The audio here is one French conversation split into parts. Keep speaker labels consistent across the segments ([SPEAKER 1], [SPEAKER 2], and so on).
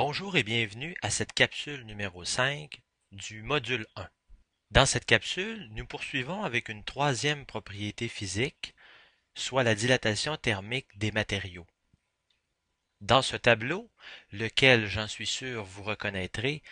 [SPEAKER 1] Bonjour et bienvenue à cette capsule numéro 5 du module 1. Dans cette capsule, nous poursuivons avec une troisième propriété physique, soit la dilatation thermique des matériaux. Dans ce tableau, lequel j'en suis sûr vous reconnaîtrez,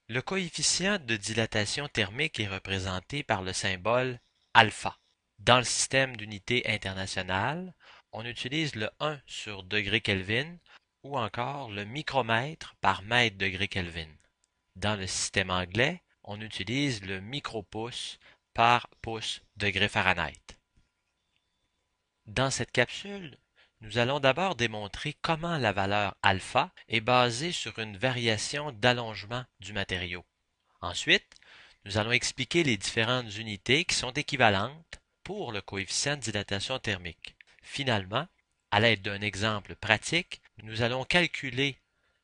[SPEAKER 1] le coefficient de dilatation thermique est représenté par le symbole alpha. Dans le système d'unité internationale, on utilise le 1 sur degré Kelvin ou encore le micromètre par mètre degré Kelvin. Dans le système anglais, on utilise le micropouce par pouce degré Fahrenheit. Dans cette capsule, nous allons d'abord démontrer comment la valeur alpha est basée sur une variation d'allongement du matériau. Ensuite, nous allons expliquer les différentes unités qui sont équivalentes pour le coefficient de dilatation thermique. Finalement, à l'aide d'un exemple pratique, nous allons calculer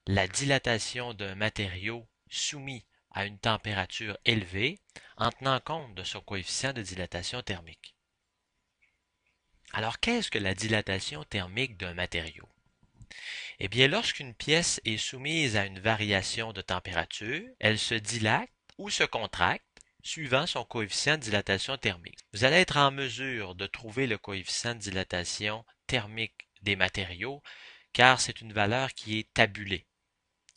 [SPEAKER 1] la dilatation d'un matériau soumis à une température élevée en tenant compte de son coefficient de dilatation thermique. Alors, qu'est-ce que la dilatation thermique d'un matériau? Eh bien, lorsqu'une pièce est soumise à une variation de température, elle se dilate ou se contracte suivant son coefficient de dilatation thermique. Vous allez être en mesure de trouver le coefficient de dilatation thermique des matériaux car c'est une valeur qui est tabulée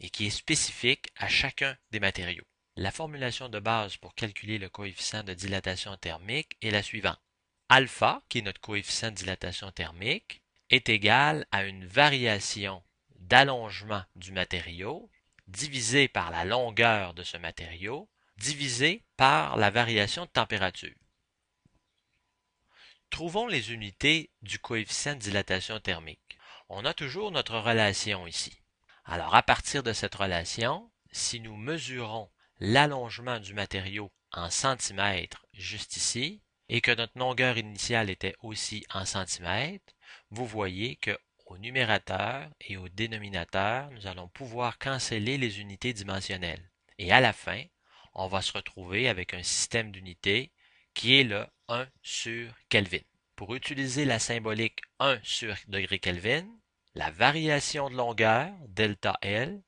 [SPEAKER 1] et qui est spécifique à chacun des matériaux. La formulation de base pour calculer le coefficient de dilatation thermique est la suivante. Alpha, qui est notre coefficient de dilatation thermique, est égal à une variation d'allongement du matériau divisé par la longueur de ce matériau divisé par la variation de température. Trouvons les unités du coefficient de dilatation thermique. On a toujours notre relation ici. Alors, à partir de cette relation, si nous mesurons l'allongement du matériau en centimètres juste ici, et que notre longueur initiale était aussi en centimètres, vous voyez que au numérateur et au dénominateur, nous allons pouvoir canceller les unités dimensionnelles. Et à la fin, on va se retrouver avec un système d'unités qui est le 1 sur Kelvin. Pour utiliser la symbolique 1 sur degré Kelvin, la variation de longueur, delta L,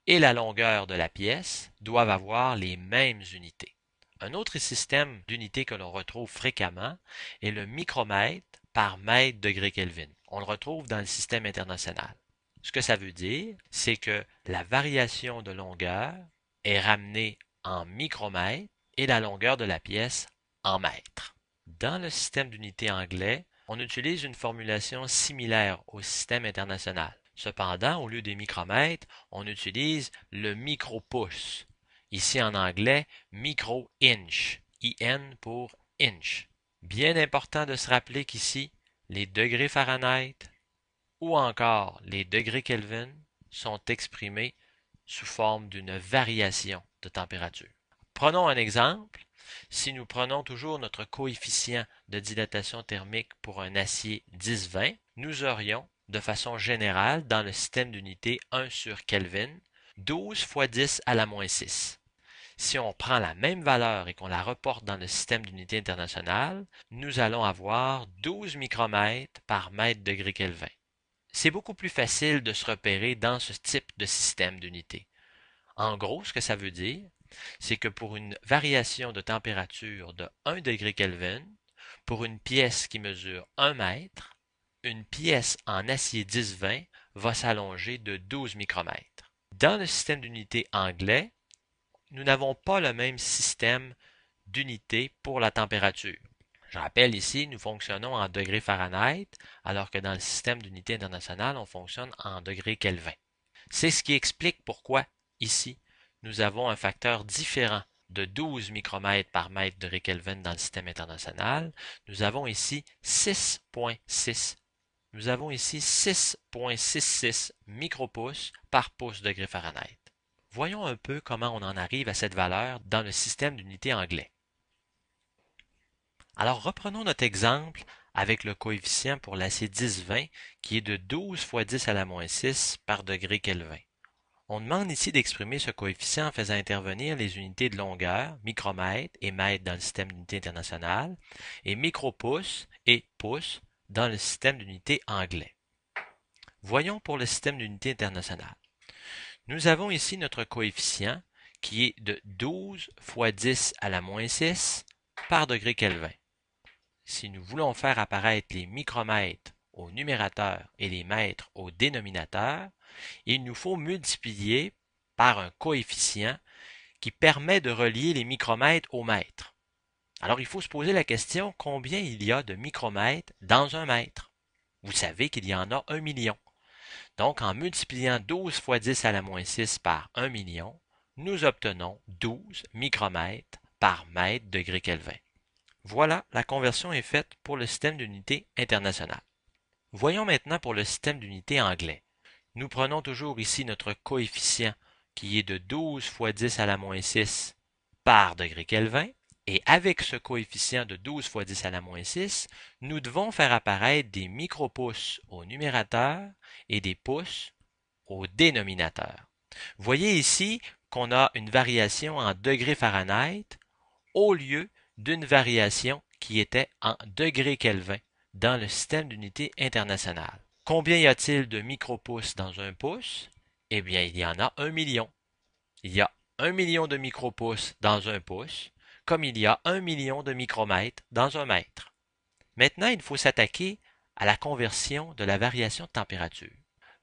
[SPEAKER 1] et la longueur de la pièce doivent avoir les mêmes unités. Un autre système d'unités que l'on retrouve fréquemment est le micromètre par mètre degré Kelvin. On le retrouve dans le système international. Ce que ça veut dire, c'est que la variation de longueur est ramenée en micromètres et la longueur de la pièce en mètres. Dans le système d'unités anglais, on utilise une formulation similaire au système international. Cependant, au lieu des micromètres, on utilise le micropouce. Ici en anglais, micro-inch, IN pour inch. Bien important de se rappeler qu'ici, les degrés Fahrenheit ou encore les degrés Kelvin sont exprimés sous forme d'une variation de température. Prenons un exemple. Si nous prenons toujours notre coefficient de dilatation thermique pour un acier 10-20, nous aurions, de façon générale, dans le système d'unité 1 sur Kelvin, 12 fois 10 à la moins 6. Si on prend la même valeur et qu'on la reporte dans le système d'unité internationale, nous allons avoir 12 micromètres par mètre degré Kelvin. C'est beaucoup plus facile de se repérer dans ce type de système d'unité. En gros, ce que ça veut dire, c'est que pour une variation de température de 1 degré Kelvin, pour une pièce qui mesure 1 mètre, une pièce en acier 10-20 va s'allonger de 12 micromètres. Dans le système d'unité anglais, nous n'avons pas le même système d'unité pour la température. Je rappelle ici, nous fonctionnons en degrés Fahrenheit, alors que dans le système d'unité internationale, on fonctionne en degrés Kelvin. C'est ce qui explique pourquoi, ici, nous avons un facteur différent de 12 micromètres par mètre degré Kelvin dans le système international. Nous avons ici 6,6. Nous avons ici 6,66 micropouces par pouce degré Fahrenheit. Voyons un peu comment on en arrive à cette valeur dans le système d'unité anglais. Alors reprenons notre exemple avec le coefficient pour l'acier 10-20 qui est de 12 fois 10 à la moins 6 par degré Kelvin. On demande ici d'exprimer ce coefficient en faisant intervenir les unités de longueur, micromètre et mètre dans le système d'unité international, et micropouce et pouce dans le système d'unité anglais. Voyons pour le système d'unité international. Nous avons ici notre coefficient qui est de 12 fois 10 à la moins 6 par degré Kelvin. Si nous voulons faire apparaître les micromètres au numérateur et les mètres au dénominateur, il nous faut multiplier par un coefficient qui permet de relier les micromètres au mètre. Alors il faut se poser la question combien il y a de micromètres dans un mètre. Vous savez qu'il y en a 1 million. Donc en multipliant 12 fois 10 à la moins 6 par 1 million, nous obtenons 12 micromètres par mètre degré Kelvin. Voilà, la conversion est faite pour le système d'unité international. Voyons maintenant pour le système d'unité anglais. Nous prenons toujours ici notre coefficient qui est de 12 fois 10 à la moins 6 par degré Kelvin. Et avec ce coefficient de 12 fois 10 à la moins 6, nous devons faire apparaître des micropouces au numérateur et des pouces au dénominateur. Voyez ici qu'on a une variation en degrés Fahrenheit au lieu d'une variation qui était en degrés Kelvin dans le système d'unité internationale. Combien y a-t-il de micropouces dans un pouce? Eh bien, il y en a 1 million. Il y a 1 million de micropouces dans un pouce, comme il y a 1 million de micromètres dans un mètre. Maintenant, il faut s'attaquer à la conversion de la variation de température.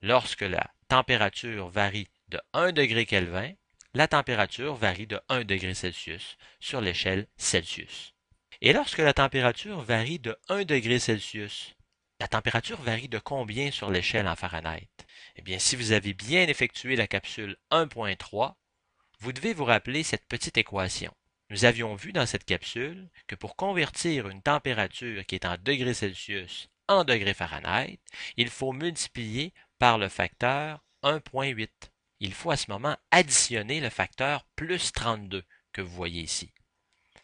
[SPEAKER 1] Lorsque la température varie de 1 degré Kelvin, la température varie de 1 degré Celsius sur l'échelle Celsius. Et lorsque la température varie de 1 degré Celsius, la température varie de combien sur l'échelle en Fahrenheit? Eh bien, si vous avez bien effectué la capsule 1.3, vous devez vous rappeler cette petite équation. Nous avions vu dans cette capsule que pour convertir une température qui est en degrés Celsius en degrés Fahrenheit, il faut multiplier par le facteur 1.8. Il faut à ce moment additionner le facteur plus 32 que vous voyez ici.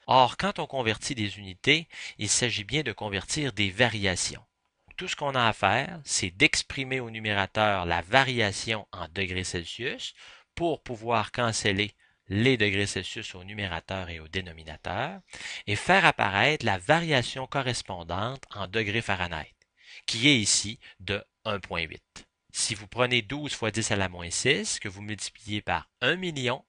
[SPEAKER 1] Or, quand on convertit des unités, il s'agit bien de convertir des variations. Tout ce qu'on a à faire, c'est d'exprimer au numérateur la variation en degrés Celsius pour pouvoir canceller les degrés Celsius au numérateur et au dénominateur et faire apparaître la variation correspondante en degrés Fahrenheit, qui est ici de 1.8. Si vous prenez 12 fois 10 à la moins 6, que vous multipliez par 1 million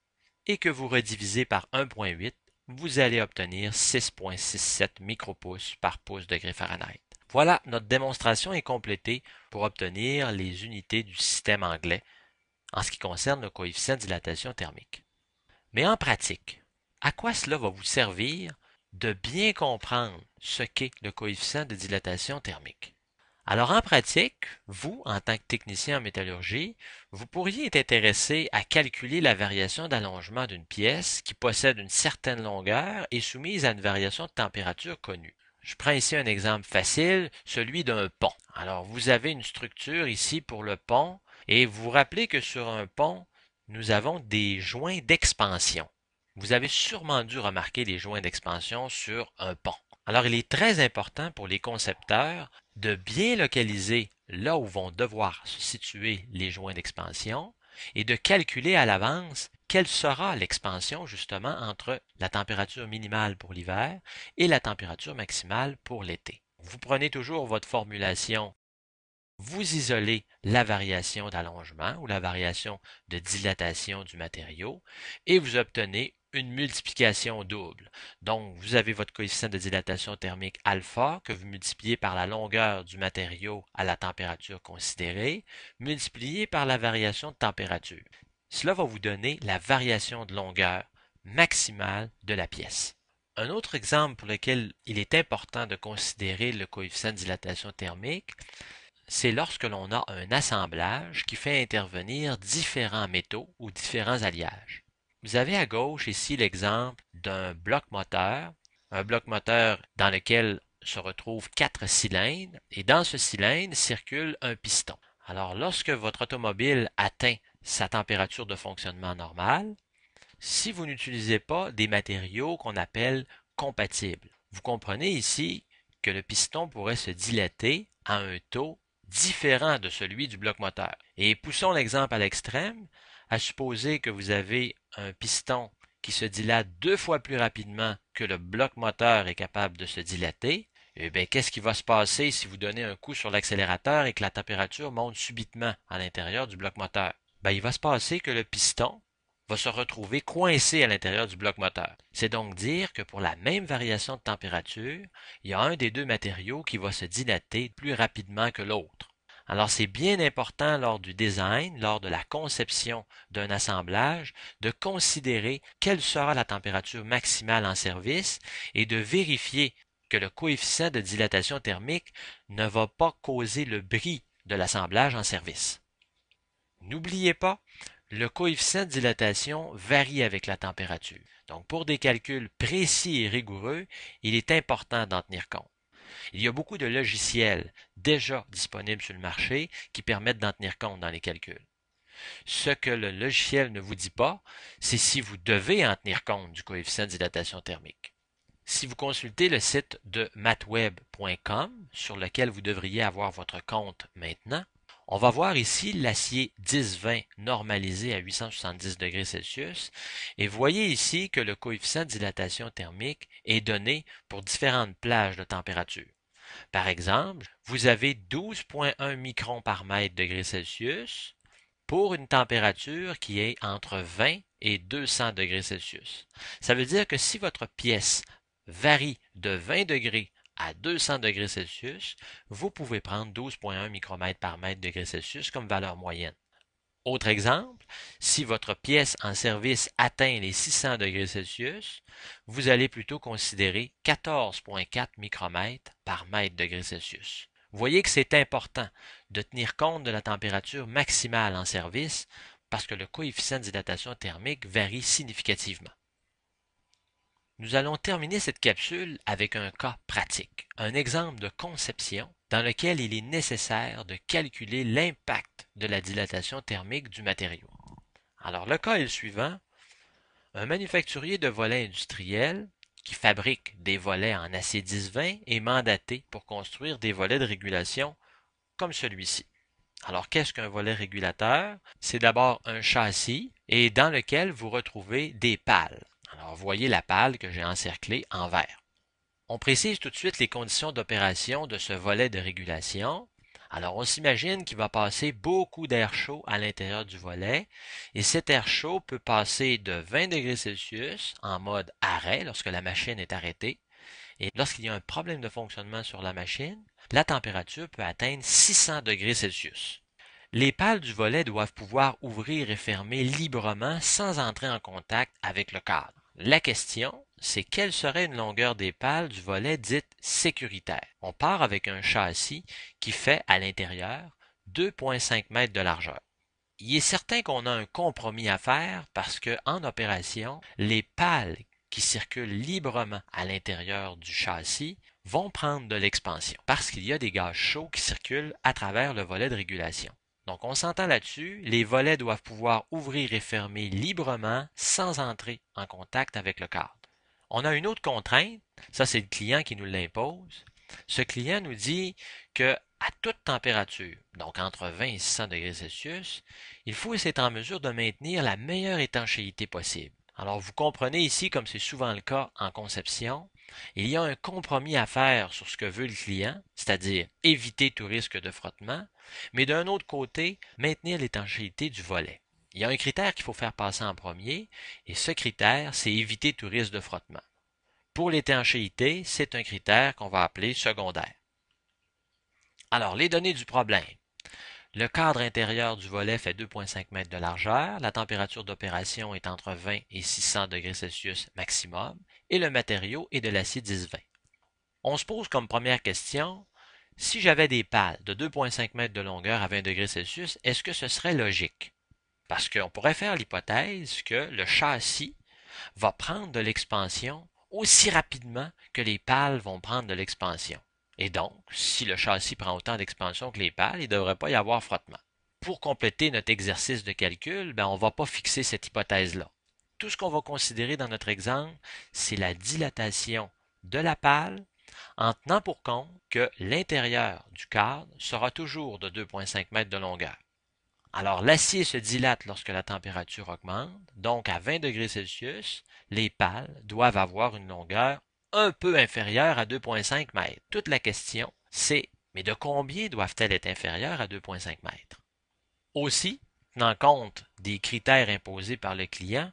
[SPEAKER 1] et que vous redivisez par 1.8, vous allez obtenir 6.67 micropouces par pouce degré Fahrenheit. Voilà, notre démonstration est complétée pour obtenir les unités du système anglais en ce qui concerne le coefficient de dilatation thermique. Mais en pratique, à quoi cela va vous servir de bien comprendre ce qu'est le coefficient de dilatation thermique? Alors en pratique, vous, en tant que technicien en métallurgie, vous pourriez être intéressé à calculer la variation d'allongement d'une pièce qui possède une certaine longueur et soumise à une variation de température connue. Je prends ici un exemple facile, celui d'un pont. Alors vous avez une structure ici pour le pont et vous vous rappelez que sur un pont, nous avons des joints d'expansion. Vous avez sûrement dû remarquer les joints d'expansion sur un pont. Alors, il est très important pour les concepteurs de bien localiser là où vont devoir se situer les joints d'expansion et de calculer à l'avance quelle sera l'expansion justement entre la température minimale pour l'hiver et la température maximale pour l'été. Vous prenez toujours votre formulation, vous isolez la variation d'allongement ou la variation de dilatation du matériau et vous obtenez une multiplication double. Donc, vous avez votre coefficient de dilatation thermique alpha que vous multipliez par la longueur du matériau à la température considérée, multiplié par la variation de température. Cela va vous donner la variation de longueur maximale de la pièce. Un autre exemple pour lequel il est important de considérer le coefficient de dilatation thermique, c'est lorsque l'on a un assemblage qui fait intervenir différents métaux ou différents alliages. Vous avez à gauche ici l'exemple d'un bloc moteur, un bloc moteur dans lequel se retrouvent 4 cylindres et dans ce cylindre circule un piston. Alors lorsque votre automobile atteint sa température de fonctionnement normale, si vous n'utilisez pas des matériaux qu'on appelle compatibles, vous comprenez ici que le piston pourrait se dilater à un taux différent de celui du bloc moteur. Et poussons l'exemple à l'extrême, à supposer que vous avez un piston qui se dilate 2 fois plus rapidement que le bloc moteur est capable de se dilater, eh bien, qu'est-ce qui va se passer si vous donnez un coup sur l'accélérateur et que la température monte subitement à l'intérieur du bloc moteur? il va se passer que le piston va se retrouver coincé à l'intérieur du bloc moteur. C'est donc dire que pour la même variation de température, il y a un des deux matériaux qui va se dilater plus rapidement que l'autre. Alors c'est bien important lors du design, lors de la conception d'un assemblage, de considérer quelle sera la température maximale en service et de vérifier que le coefficient de dilatation thermique ne va pas causer le bris de l'assemblage en service. N'oubliez pas, le coefficient de dilatation varie avec la température. Donc pour des calculs précis et rigoureux, il est important d'en tenir compte. Il y a beaucoup de logiciels déjà disponibles sur le marché qui permettent d'en tenir compte dans les calculs. Ce que le logiciel ne vous dit pas, c'est si vous devez en tenir compte du coefficient de dilatation thermique. Si vous consultez le site de mathweb.com, sur lequel vous devriez avoir votre compte maintenant, on va voir ici l'acier 10-20 normalisé à 870 degrés Celsius et voyez ici que le coefficient de dilatation thermique est donné pour différentes plages de température. Par exemple, vous avez 12,1 microns par mètre degrés Celsius pour une température qui est entre 20 et 200 degrés Celsius. Ça veut dire que si votre pièce varie de 20 degrés à 200 degrés Celsius, vous pouvez prendre 12,1 micromètres par mètre degrés Celsius comme valeur moyenne. Autre exemple, si votre pièce en service atteint les 600 degrés Celsius, vous allez plutôt considérer 14,4 micromètres par mètre degrés Celsius. Vous voyez que c'est important de tenir compte de la température maximale en service parce que le coefficient de dilatation thermique varie significativement. Nous allons terminer cette capsule avec un cas pratique, un exemple de conception dans lequel il est nécessaire de calculer l'impact de la dilatation thermique du matériau. Alors le cas est le suivant. Un manufacturier de volets industriels qui fabrique des volets en acier 10-20 est mandaté pour construire des volets de régulation comme celui-ci. Alors qu'est-ce qu'un volet régulateur? C'est d'abord un châssis et dans lequel vous retrouvez des pales. Alors, voyez la pale que j'ai encerclée en vert. On précise tout de suite les conditions d'opération de ce volet de régulation. Alors, on s'imagine qu'il va passer beaucoup d'air chaud à l'intérieur du volet et cet air chaud peut passer de 20 degrés Celsius en mode arrêt lorsque la machine est arrêtée et lorsqu'il y a un problème de fonctionnement sur la machine, la température peut atteindre 600 degrés Celsius. Les pales du volet doivent pouvoir ouvrir et fermer librement sans entrer en contact avec le cadre. La question, c'est quelle serait une longueur des pales du volet dite sécuritaire. On part avec un châssis qui fait à l'intérieur 2,5 mètres de largeur. Il est certain qu'on a un compromis à faire parce que en opération, les pales qui circulent librement à l'intérieur du châssis vont prendre de l'expansion parce qu'il y a des gaz chauds qui circulent à travers le volet de régulation. Donc, on s'entend là-dessus, les volets doivent pouvoir ouvrir et fermer librement sans entrer en contact avec le cadre. On a une autre contrainte, ça c'est le client qui nous l'impose. Ce client nous dit que à toute température, donc entre 20 et 600 degrés Celsius, il faut être en mesure de maintenir la meilleure étanchéité possible. Alors, vous comprenez ici, comme c'est souvent le cas en conception, il y a un compromis à faire sur ce que veut le client, c'est-à-dire éviter tout risque de frottement, mais d'un autre côté, maintenir l'étanchéité du volet. Il y a un critère qu'il faut faire passer en premier, et ce critère, c'est éviter tout risque de frottement. Pour l'étanchéité, c'est un critère qu'on va appeler secondaire. Alors, les données du problème. Le cadre intérieur du volet fait 2,5 mètres de largeur, la température d'opération est entre 20 et 600 degrés Celsius maximum, et le matériau est de l'acier 10-20. On se pose comme première question, si j'avais des pales de 2,5 mètres de longueur à 20 degrés Celsius, est-ce que ce serait logique? Parce qu'on pourrait faire l'hypothèse que le châssis va prendre de l'expansion aussi rapidement que les pales vont prendre de l'expansion. Et donc, si le châssis prend autant d'expansion que les pales, il ne devrait pas y avoir frottement. Pour compléter notre exercice de calcul, on ne va pas fixer cette hypothèse-là. Tout ce qu'on va considérer dans notre exemple, c'est la dilatation de la pale en tenant pour compte que l'intérieur du cadre sera toujours de 2,5 mètres de longueur. Alors, l'acier se dilate lorsque la température augmente, donc à 20 degrés Celsius, les pales doivent avoir une longueur un peu inférieure à 2,5 mètres. Toute la question, c'est, mais de combien doivent-elles être inférieures à 2,5 mètres? Aussi, tenant compte des critères imposés par le client,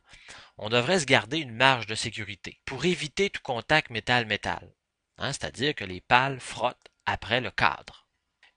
[SPEAKER 1] on devrait se garder une marge de sécurité pour éviter tout contact métal-métal, c'est-à-dire que les pales frottent après le cadre.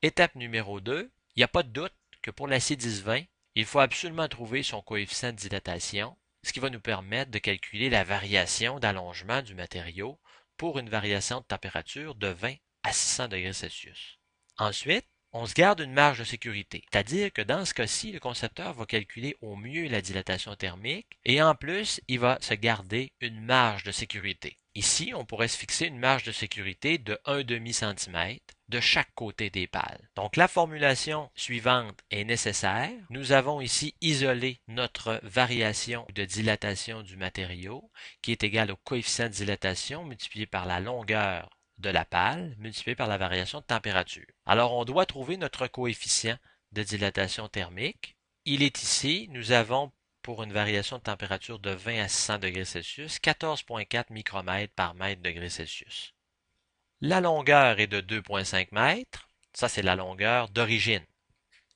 [SPEAKER 1] Étape numéro 2, il n'y a pas de doute que pour l'acier 10-20, il faut absolument trouver son coefficient de dilatation, ce qui va nous permettre de calculer la variation d'allongement du matériau pour une variation de température de 20 à 600 degrés Celsius. Ensuite, on se garde une marge de sécurité, c'est-à-dire que dans ce cas-ci, le concepteur va calculer au mieux la dilatation thermique et en plus, il va se garder une marge de sécurité. Ici, on pourrait se fixer une marge de sécurité de 1,5 cm de chaque côté des pales. Donc la formulation suivante est nécessaire. Nous avons ici isolé notre variation de dilatation du matériau qui est égale au coefficient de dilatation multiplié par la longueur de la pale multiplié par la variation de température. Alors on doit trouver notre coefficient de dilatation thermique. Il est ici, nous avons pour une variation de température de 20 à 600 degrés Celsius, 14,4 micromètres par mètre degré Celsius. La longueur est de 2,5 mètres, ça c'est la longueur d'origine.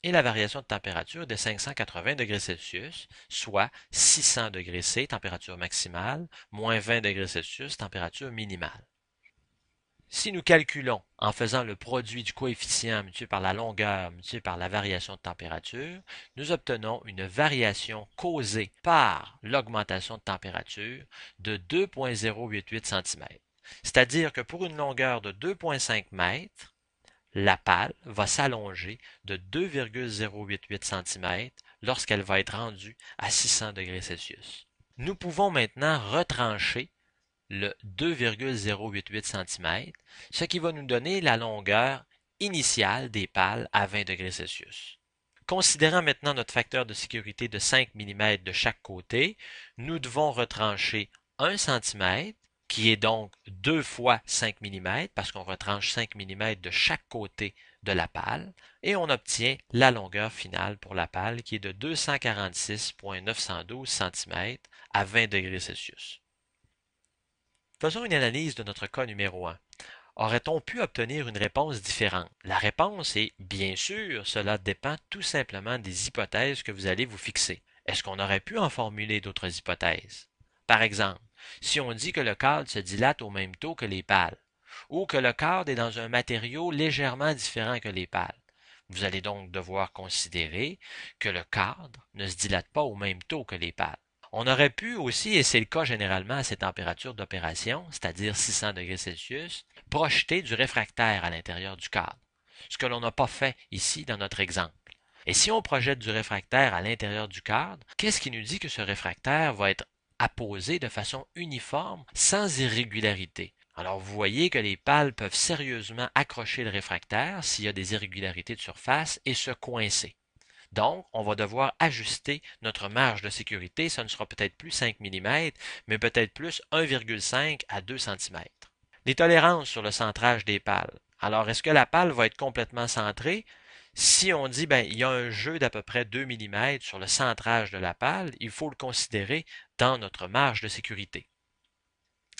[SPEAKER 1] Et la variation de température est de 580 degrés Celsius, soit 600 degrés C, température maximale, moins 20 degrés Celsius, température minimale. Si nous calculons en faisant le produit du coefficient multiplié par la longueur multiplié par la variation de température, nous obtenons une variation causée par l'augmentation de température de 2,088 cm. C'est-à-dire que pour une longueur de 2,5 mètres, la pale va s'allonger de 2,088 cm lorsqu'elle va être rendue à 600 degrés Celsius. Nous pouvons maintenant retrancher le 2,088 cm, ce qui va nous donner la longueur initiale des pales à 20 degrés Celsius. Considérant maintenant notre facteur de sécurité de 5 mm de chaque côté, nous devons retrancher 1 cm, qui est donc 2 fois 5 mm, parce qu'on retranche 5 mm de chaque côté de la pale, et on obtient la longueur finale pour la pale qui est de 246,912 cm à 20 degrés Celsius. Faisons une analyse de notre cas numéro 1. Aurait-on pu obtenir une réponse différente? La réponse est bien sûr, cela dépend tout simplement des hypothèses que vous allez vous fixer. Est-ce qu'on aurait pu en formuler d'autres hypothèses? Par exemple, si on dit que le cadre se dilate au même taux que les pales, ou que le cadre est dans un matériau légèrement différent que les pales, vous allez donc devoir considérer que le cadre ne se dilate pas au même taux que les pales. On aurait pu aussi, et c'est le cas généralement à ces températures d'opération, c'est-à-dire 600 degrés Celsius, projeter du réfractaire à l'intérieur du cadre, ce que l'on n'a pas fait ici dans notre exemple. Et si on projette du réfractaire à l'intérieur du cadre, qu'est-ce qui nous dit que ce réfractaire va être apposé de façon uniforme, sans irrégularité? Alors vous voyez que les pales peuvent sérieusement accrocher le réfractaire s'il y a des irrégularités de surface et se coincer. Donc, on va devoir ajuster notre marge de sécurité. Ça ne sera peut-être plus 5 mm, mais peut-être plus 1,5 à 2 cm. Les tolérances sur le centrage des pales. Alors, est-ce que la pale va être complètement centrée? Si on dit il y a un jeu d'à peu près 2 mm sur le centrage de la pale, il faut le considérer dans notre marge de sécurité.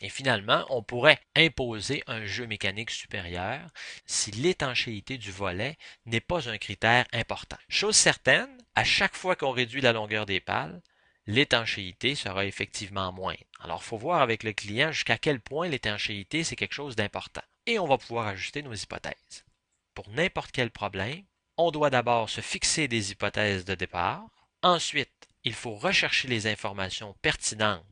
[SPEAKER 1] Et finalement, on pourrait imposer un jeu mécanique supérieur si l'étanchéité du volet n'est pas un critère important. Chose certaine, à chaque fois qu'on réduit la longueur des pales, l'étanchéité sera effectivement moindre. Alors, il faut voir avec le client jusqu'à quel point l'étanchéité, c'est quelque chose d'important. Et on va pouvoir ajuster nos hypothèses. Pour n'importe quel problème, on doit d'abord se fixer des hypothèses de départ. Ensuite, il faut rechercher les informations pertinentes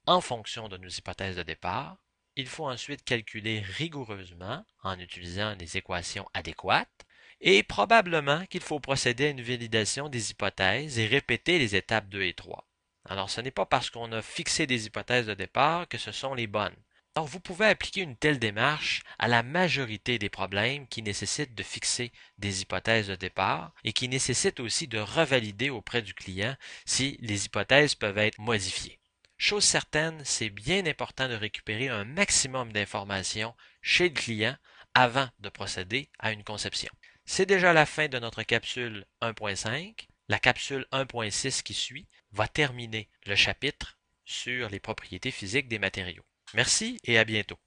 [SPEAKER 1] en fonction de nos hypothèses de départ. Il faut ensuite calculer rigoureusement en utilisant les équations adéquates et probablement qu'il faut procéder à une validation des hypothèses et répéter les étapes 2 et 3. Alors ce n'est pas parce qu'on a fixé des hypothèses de départ que ce sont les bonnes. Alors vous pouvez appliquer une telle démarche à la majorité des problèmes qui nécessitent de fixer des hypothèses de départ et qui nécessitent aussi de revalider auprès du client si les hypothèses peuvent être modifiées. Chose certaine, c'est bien important de récupérer un maximum d'informations chez le client avant de procéder à une conception. C'est déjà la fin de notre capsule 1.5. La capsule 1.6 qui suit va terminer le chapitre sur les propriétés physiques des matériaux. Merci et à bientôt.